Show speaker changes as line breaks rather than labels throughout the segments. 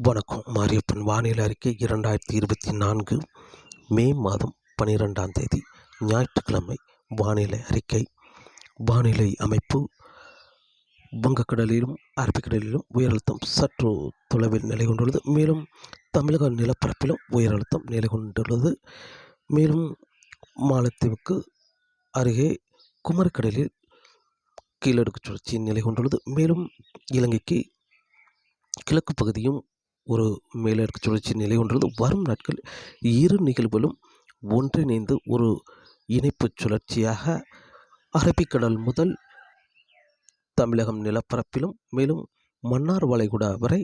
வணக்கம். மாரியப்பன் வானிலை அறிக்கை 2024 மே மாதம் 12ஆம் தேதி ஞாயிற்றுக்கிழமை. வானிலை அறிக்கை. வானிலை அமைப்பு: வங்கக்கடலிலும் அரபிக்கடலிலும் உயரழுத்தம் சற்று தொலைவில் நிலை கொண்டுள்ளது. மேலும் தமிழக நிலப்பரப்பிலும் உயரழுத்தம் நிலை கொண்டுள்ளது. மேலும் மாலத்தீவுக்கு அருகே குமரிக்கடலில் கீழடுக்கு சுழற்சி நிலை கொண்டுள்ளது. மேலும் இலங்கைக்கு கிழக்கு பகுதியும் ஒரு மேலடுக்கு சுழற்சி நிலை கொண்டுள்ளது. வரும் நாட்கள் இரு நிகழ்வுகளும் ஒன்றிணைந்து ஒரு இணைப்பு சுழற்சியாக அரபிக்கடல் முதல் தமிழகம் நிலப்பரப்பிலும் மேலும் மன்னார் வளைகுடா வரை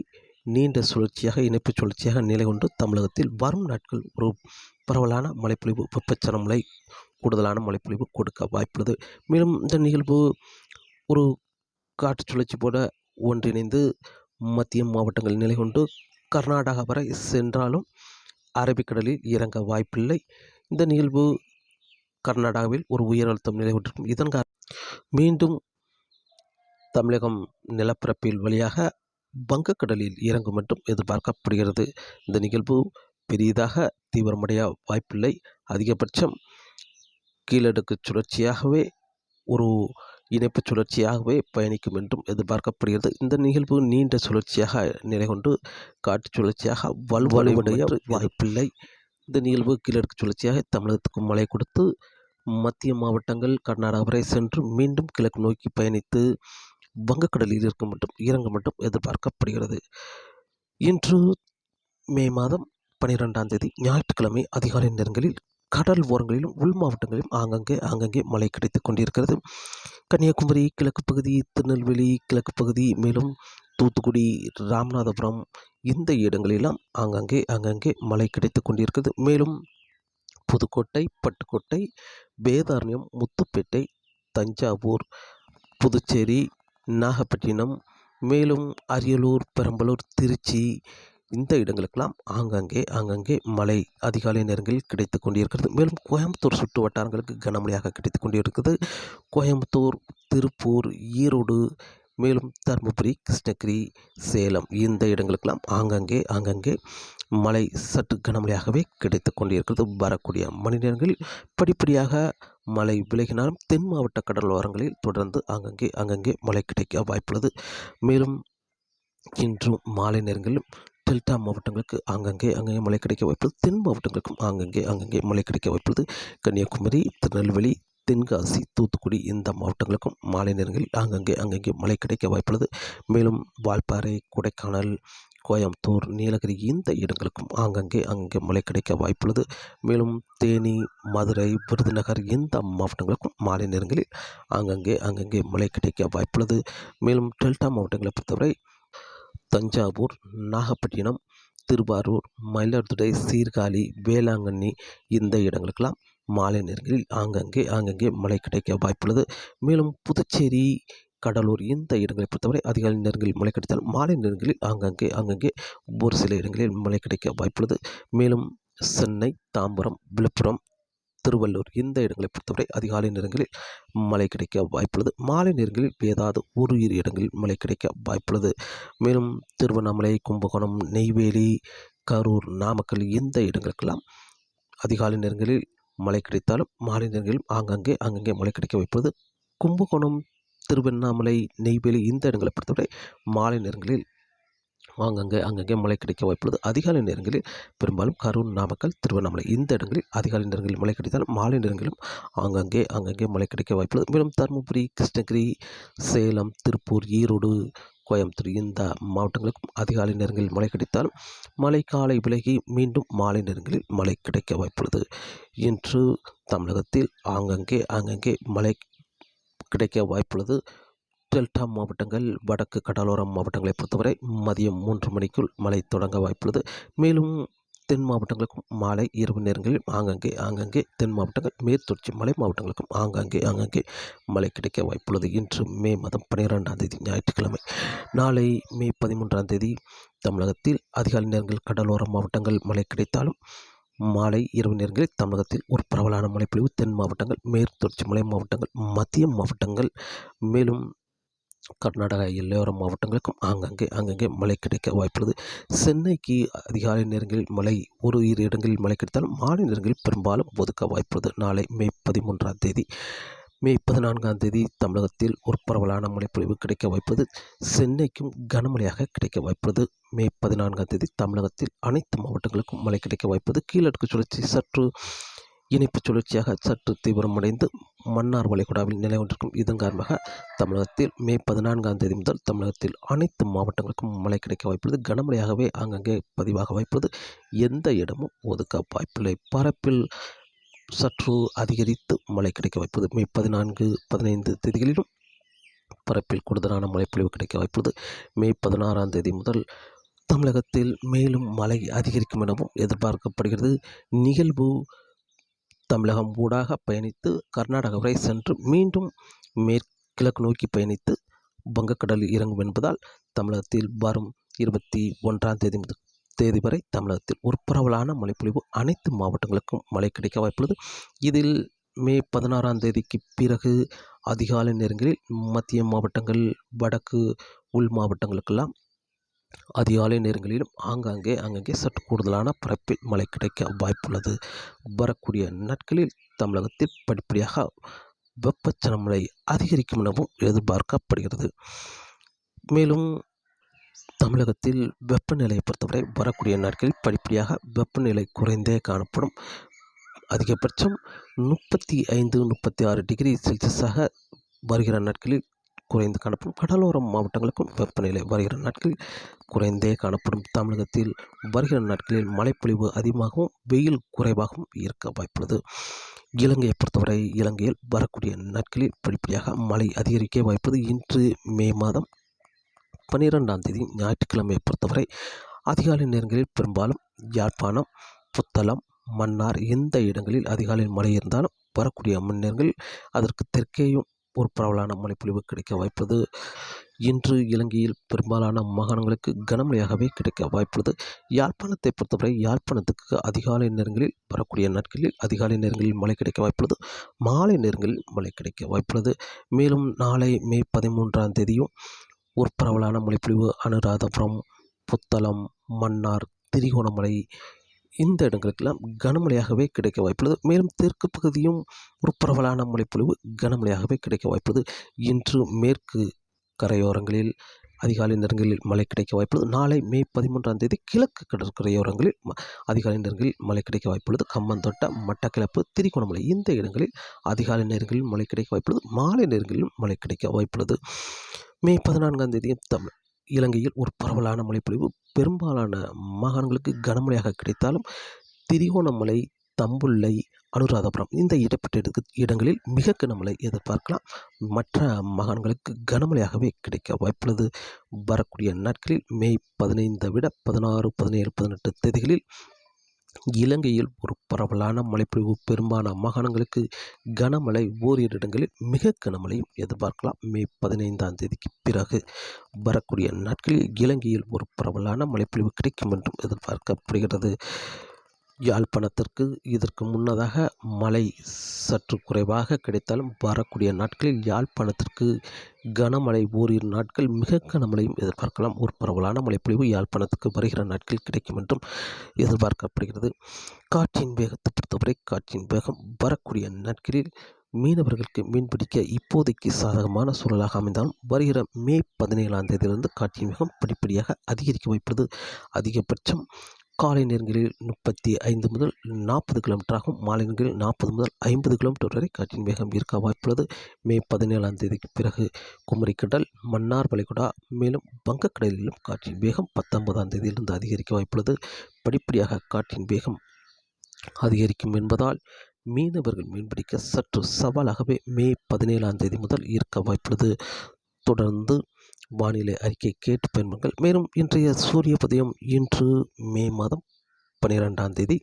நீண்ட சுழற்சியாக இணைப்பு சுழற்சியாக நிலை கொண்டு தமிழகத்தில் வரும் நாட்கள் ஒரு பரவலான மழைப்பொழிவு, வெப்பச்சலன மழை, கூடுதலான மழைப்பொழிவு கொடுக்க வாய்ப்புள்ளது. மேலும் இந்த நிகழ்வு ஒரு காற்று சுழற்சி போல ஒன்றிணைந்து மத்திய மாவட்டங்கள் நிலை கொண்டு கர்நாடகா வரை சென்றாலும் அரபிக்கடலில் இறங்க வாய்ப்பில்லை. இந்த நிகழ்வு கர்நாடகாவில் ஒரு உயர் அழுத்தம் நிலை கொண்டிருக்கும். இதன் மீண்டும் தமிழகம் நிலப்பரப்பில் வழியாக வங்கக்கடலில் இறங்கும் என்றும் எதிர்பார்க்கப்படுகிறது. இந்த நிகழ்வு பெரிதாக தீவிரமடைய வாய்ப்பில்லை. அதிகபட்சம் கீழடுக்கு சுழற்சியாகவே ஒரு இணைப்பு சுழற்சியாகவே பயணிக்கும் என்றும் எதிர்பார்க்கப்படுகிறது. இந்த நிகழ்வு நீண்ட சுழற்சியாக நிலை கொண்டு காற்று சுழற்சியாக வலுவடைய வாய்ப்பில்லை. இந்த நிகழ்வு கீழடுக்கு சுழற்சியாக தமிழகத்துக்கு மழை கொடுத்து மத்திய மாவட்டங்கள் கர்நாடகா வரை சென்று மீண்டும் கிழக்கு நோக்கி பயணித்து வங்கக்கடலில் இருக்கும் மற்றும் இறங்கும் மட்டும் எதிர்பார்க்கப்படுகிறது. இன்று மே மாதம் 12ஆம் தேதி ஞாயிற்றுக்கிழமை அதிகாலை நேரங்களில் கடல் ஓரங்களிலும் உள் மாவட்டங்களிலும் ஆங்கங்கே மழை கிடைத்துக் கொண்டிருக்கிறது. கன்னியாகுமரி கிழக்கு பகுதி, திருநெல்வேலி கிழக்கு பகுதி, மேலும் தூத்துக்குடி, ராமநாதபுரம் இந்த இடங்களெல்லாம் ஆங்கங்கே மழை கிடைத்துக் கொண்டிருக்கிறது. மேலும் புதுக்கோட்டை, பட்டுக்கோட்டை, வேதாரண்யம், முத்துப்பேட்டை, தஞ்சாவூர், புதுச்சேரி, நாகப்பட்டினம், மேலும் அரியலூர், பெரம்பலூர், திருச்சி இந்த இடங்களுக்கெல்லாம் ஆங்கங்கே மழை அதிகாலை நேரங்களில் கிடைத்து கொண்டிருக்கிறது. மேலும் கோயம்புத்தூர் சுற்று வட்டாரங்களுக்கு கனமழையாக கிடைத்து கொண்டிருக்கிறது. கோயம்புத்தூர், திருப்பூர், ஈரோடு, மேலும் தருமபுரி, கிருஷ்ணகிரி, சேலம் இந்த இடங்களுக்கெல்லாம் ஆங்கங்கே மழை சற்று கனமழையாகவே கிடைத்து கொண்டிருக்கிறது. வரக்கூடிய மணி நேரங்களில் படிப்படியாக மழை விலகினாலும் தென் மாவட்ட கடலோரங்களில் தொடர்ந்து ஆங்கங்கே மழை கிடைக்க வாய்ப்புள்ளது. மேலும் இன்று மாலை நேரங்களிலும் டெல்டா மாவட்டங்களுக்கு ஆங்கங்கே மழை கிடைக்க வாய்ப்புள்ளது. தென் மாவட்டங்களுக்கும் ஆங்கங்கே மழை கிடைக்க வாய்ப்புள்ளது. கன்னியாகுமரி, திருநெல்வேலி, தென்காசி, தூத்துக்குடி இந்த மாவட்டங்களுக்கும் மாலை நேரங்களில் ஆங்கங்கே மழை கிடைக்க வாய்ப்புள்ளது. மேலும் வால்பாறை, கொடைக்கானல், கோயம்புத்தூர், நீலகிரி இந்த இடங்களுக்கும் ஆங்கங்கே மழை கிடைக்க வாய்ப்புள்ளது. மேலும் தேனி, மதுரை, விருதுநகர் இந்த மாவட்டங்களுக்கும் மாலை நேரங்களில் ஆங்கங்கே மழை கிடைக்க வாய்ப்புள்ளது. மேலும் டெல்டா மாவட்டங்களை பொறுத்தவரை தஞ்சாவூர், நாகப்பட்டினம், திருவாரூர், மயிலாடுதுறை, சீர்காழி, வேளாங்கண்ணி இந்த இடங்களுக்கெல்லாம் மாலை நேரங்களில் ஆங்கங்கே மழை கிடைக்க வாய்ப்புள்ளது. மேலும் புதுச்சேரி, கடலூர் இந்த இடங்களை பொறுத்தவரை அதிகாலை நேரங்களில் மழை கிடைத்தால் மாலை நேரங்களில் ஆங்கங்கே ஒரு சில இடங்களில் மழை கிடைக்க வாய்ப்புள்ளது. மேலும் சென்னை, தாம்பரம், விழுப்புரம், திருவள்ளூர் இந்த இடங்களை பொறுத்தவரை அதிகாலை நேரங்களில் மழை கிடைக்க வாய்ப்புள்ளது. மாலை நேரங்களில் ஏதாவது ஒரு இரு இடங்களில் மழை கிடைக்க வாய்ப்புள்ளது. மேலும் திருவண்ணாமலை, கும்பகோணம், நெய்வேலி, கரூர், நாமக்கல் இந்த இடங்களுக்கெல்லாம் அதிகாலை நேரங்களில் மழை கிடைத்தாலும் மாலை நேரங்களில் ஆங்கங்கே மழை கிடைக்க வாய்ப்புள்ளது. கும்பகோணம், திருவண்ணாமலை, நெய்வேலி இந்த இடங்களை பொறுத்தவரை மாலை நேரங்களில் ஆங்கங்கே மழை கிடைக்க வாய்ப்புள்ளது. அதிகாலை நேரங்களில் பெரும்பாலும் கரூர், நாமக்கல், திருவண்ணாமலை இந்த இடங்களில் அதிகாலை நேரங்களில் மழை கிடைத்தாலும் மாலை நேரங்களிலும் ஆங்கங்கே மழை கிடைக்க வாய்ப்புள்ளது. மேலும் தருமபுரி, கிருஷ்ணகிரி, சேலம், திருப்பூர், ஈரோடு, கோயம்புத்தூர் இந்த மாவட்டங்களுக்கும் அதிகாலை நேரங்களில் மழை கிடைத்தாலும் மழை காலை விலகி மீண்டும் மாலை நேரங்களில் மழை கிடைக்க வாய்ப்புள்ளது. இன்று தமிழகத்தில் ஆங்கங்கே மழை கிடைக்க வாய்ப்புள்ளது. டெல்டா மாவட்டங்கள், வடக்கு கடலோர மாவட்டங்களை பொறுத்தவரை மதியம் 3 மணிக்குள் மழை தொடங்க வாய்ப்புள்ளது. மேலும் தென் மாவட்டங்களுக்கும் மாலை இரவு நேரங்களில் ஆங்கங்கே தென் மாவட்டங்கள், மேற்தொடர்ச்சி மலை மாவட்டங்களுக்கும் ஆங்கங்கே மழை கிடைக்க வாய்ப்புள்ளது. இன்று மே மாதம் 12ஆம் தேதி ஞாயிற்றுக்கிழமை. நாளை மே 13ஆம் தேதி தமிழகத்தில் அதிகாலை நேரங்கள் கடலோர மாவட்டங்கள் மழை கிடைத்தாலும் மாலை இரவு நேரங்களில் தமிழகத்தில் ஒரு பரவலான மழைப்பொழிவு தென் மாவட்டங்கள், மேற்தொடர்ச்சி மலை மாவட்டங்கள், மத்திய மாவட்டங்கள், மேலும் கர்நாடகா எல்லையோர மாவட்டங்களுக்கும் ஆங்கங்கே மழை கிடைக்க வாய்ப்புள்ளது. சென்னைக்கு அதிகாலை நேரங்களில் மழை இரு இடங்களில் மழை கிடைத்தாலும் மாலை நேரங்களில் பெரும்பாலும் ஒதுக்க வாய்ப்புள்ளது. நாளை மே 13ஆம் தேதி மே 14ஆம் தேதி தமிழகத்தில் ஒரு பரவலான மழைப்பொழிவு கிடைக்க வாய்ப்புள்ளது. சென்னைக்கும் கனமழையாக கிடைக்க வாய்ப்புள்ளது. மே 14ஆம் தேதி தமிழகத்தில் அனைத்து மாவட்டங்களுக்கும் மழை கிடைக்க வாய்ப்புள்ளது. கீழடுக்கு சுழற்சி சற்று இணைப்பு சுழற்சியாக சற்று தீவிரமடைந்து மன்னார் வளைகுடாவில் நிலை கொண்டிருக்கும். இதன் காரணமாக தமிழகத்தில் மே 14ஆம் தேதி முதல் தமிழகத்தில் அனைத்து மாவட்டங்களுக்கும் மழை கிடைக்க வாய்ப்புள்ளது. கனமழையாகவே ஆங்கங்கே பதிவாக வாய்ப்புள்ளது. எந்த இடமும் ஒதுக்க வாய்ப்பில்லை. பரப்பில் சற்று அதிகரித்து மழை கிடைக்க வாய்ப்புள்ளது. மே 14, 15 தேதிகளிலும் பரப்பில் கூடுதலான மழைப்பொழிவு கிடைக்க வாய்ப்புள்ளது. மே 16ஆம் தேதி முதல் தமிழகத்தில் மேலும் மழை அதிகரிக்கும் எனவும் எதிர்பார்க்கப்படுகிறது. நிகழ்வு தமிழகம் ஊடாக பயணித்து கர்நாடகா வரை சென்று மீண்டும் மேற்கிழக்கு நோக்கி பயணித்து வங்கக்கடலில் இறங்கும் என்பதால் தமிழகத்தில் வரும் 21ஆம் தேதி வரை தமிழகத்தில் ஒரு பரவலான மழைப்பொழிவு அனைத்து மாவட்டங்களுக்கும் மழை கிடைக்க வாய்ப்புள்ளது. இதில் மே 16ஆம் தேதிக்கு பிறகு அதிகாலை நேரங்களில் மத்திய மாவட்டங்கள், வடக்கு உள் மாவட்டங்களுக்கெல்லாம் அதிகாலை நேரங்களிலும் ஆங்காங்கே சற்று கூடுதலான பரப்பில் மழை கிடைக்க வாய்ப்புள்ளது. வரக்கூடிய நாட்களில் தமிழகத்தில் படிப்படியாக வெப்பச்சலன அதிகரிக்கும் எனவும் எதிர்பார்க்கப்படுகிறது. மேலும் தமிழகத்தில் வெப்பநிலையை பொறுத்தவரை வரக்கூடிய நாட்களில் படிப்படியாக வெப்பநிலை குறைந்தே காணப்படும். அதிகபட்சம் 35-36 டிகிரி செல்சியஸாக வருகிற நாட்களில் குறைந்து காணப்படும். கடலோர மாவட்டங்களுக்கும் வெப்பநிலை வருகிற நாட்களில் குறைந்தே காணப்படும். தமிழகத்தில் வருகிற நாட்களில் மழைப்பொழிவு அதிகமாகவும் வெயில் குறைவாகவும் இருக்க வாய்ப்புள்ளது. இலங்கையை பொறுத்தவரை இலங்கையில் வரக்கூடிய நாட்களில் படிப்படியாக மழை அதிகரிக்க வாய்ப்புள்ளது. இன்று மே மாதம் 12ஆம் தேதி ஞாயிற்றுக்கிழமையை பொறுத்தவரை அதிகாலை நேரங்களில் பெரும்பாலும் யாழ்ப்பாணம், புத்தளம், மன்னார் இந்த இடங்களில் அதிகாலையில் மழை இருந்தாலும் வரக்கூடிய மணிநேரங்களில் அதற்கு தெற்கேயும் ஒரு பரவலான மழைப்பொழிவு கிடைக்க வாய்ப்புள்ளது. இன்று இலங்கையில் பெரும்பாலான மாகாணங்களுக்கு கனமழையாகவே கிடைக்க வாய்ப்புள்ளது. யாழ்ப்பாணத்தை பொறுத்தவரை யாழ்ப்பாணத்துக்கு அதிகாலை நேரங்களில் வரக்கூடிய நாட்களில் அதிகாலை நேரங்களில் மழை கிடைக்க வாய்ப்புள்ளது. மாலை நேரங்களில் மழை கிடைக்க வாய்ப்புள்ளது. மேலும் நாளை மே 13ஆம் தேதியும் ஒரு பரவலான மழைப்பொழிவு அனுராதபுரம், புத்தளம், மன்னார், திரிகோணமலை இந்த இடங்களுக்கெல்லாம் கனமழையாகவே கிடைக்க வாய்ப்புள்ளது. மேலும் தெற்கு பகுதியும் ஒரு பரவலான மழைப்பொழிவு கனமழையாகவே கிடைக்க வாய்ப்புள்ளது. இன்று மேற்கு கரையோரங்களில் அதிகாலை நேரங்களில் மழை கிடைக்க வாய்ப்புள்ளது. நாளை மே 13ஆம் தேதி கிழக்கு கடற்கரையோரங்களில் அதிகாலை நேரங்களில் மழை கிடைக்க வாய்ப்புள்ளது. கம்மந்தோட்ட, மட்டக்களப்பு, திரிகோணமலை இந்த இடங்களில் அதிகாலை நேரங்களில் மழை கிடைக்க வாய்ப்புள்ளது. மாலை நேரங்களிலும் மழை கிடைக்க வாய்ப்புள்ளது. மே 14ஆம் தேதியும் இலங்கையில் ஒரு பரவலான மழைப்பொழிவு பெரும்பாலான மாகாணங்களுக்கு கனமழையாக கிடைத்தாலும் திரிகோணமலை, தம்புள்ளை, அனுராதபுரம் இந்த இடப்பட்ட இடங்களில் மிக கனமழை எதிர்பார்க்கலாம். மற்ற மாகாணங்களுக்கு கனமழையாகவே கிடைக்க வாய்ப்புள்ளது. வரக்கூடிய நாட்களில் மே 15 விட 16, 17, 18 தேதிகளில் இலங்கையில் ஒரு பரவலான மழைப்பொழிவு பெரும்பாலான மாகாணங்களுக்கு கனமழை ஓரிரு இடங்களில் மிக கனமழையும் எதிர்பார்க்கலாம். மே 15ஆம் தேதிக்கு பிறகு வரக்கூடிய நாட்களில் இலங்கையில் ஒரு பரவலான மழைப்பொழிவு கிடைக்கும் என்றும் எதிர்பார்க்கப்படுகிறது. யாழ்ப்பாணத்திற்கு இதற்கு முன்னதாக மழை சற்று குறைவாக கிடைத்தாலும் வரக்கூடிய நாட்களில் யாழ்ப்பாணத்திற்கு கனமழை ஓரிரு நாட்கள் மிக கனமழையும் எதிர்பார்க்கலாம். ஒரு பரவலான மழைப்பொழிவு யாழ்ப்பாணத்துக்கு வருகிற நாட்களில் கிடைக்கும் என்றும் எதிர்பார்க்கப்படுகிறது. காற்றின் வேகத்தை பொறுத்தவரை காற்றின் வேகம் வரக்கூடிய நாட்களில் மீனவர்களுக்கு மீன்பிடிக்க இப்போதைக்கு சாதகமான சூழலாக அமைந்தாலும் வருகிற மே 17ஆம் தேதியிலிருந்து காற்றின் வேகம் படிப்படியாக அதிகரிக்க வாய்ப்புள்ளது. அதிகபட்சம் காலை நேரங்களில் 35 முதல் 40 கிலோமீட்டராகவும் மாலை நேரங்களில் 40 முதல் 50 கிலோமீட்டர் வரை காற்றின் வேகம் இருக்க வாய்ப்புள்ளது. மே 17ஆம் தேதிக்கு பிறகு குமரிக்கடல், மன்னார் வளைகுடா மேலும் வங்கக்கடலிலும் காற்றின் வேகம் 19ஆம் தேதியிலிருந்து அதிகரிக்க வாய்ப்புள்ளது. படிப்படியாக காற்றின் வேகம் அதிகரிக்கும் என்பதால் மீனவர்கள் மீன்பிடிக்க சற்று சவாலாகவே மே 17ஆம் தேதி முதல் இருக்க வாய்ப்புள்ளது. தொடர்ந்து வானிலை அறிக்கை கேட்டு பயன்படுங்கள். மேலும் இன்றைய சூரிய உதயம் இன்று மே மாதம் 12ஆம் தேதி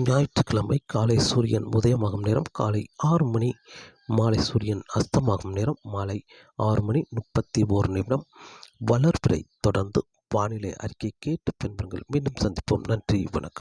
ஞாயிற்றுக்கிழமை காலை சூரியன் உதயமாகும் நேரம் காலை 6 மணி, மாலை சூரியன் அஸ்தமாகும் நேரம் மாலை 6 மணி 31 நிமிடம். வளர்பிறை தொடர்ந்து வானிலை அறிக்கை கேட்டு பயன்படுங்கள். மீண்டும் சந்திப்போம். நன்றி, வணக்கம்.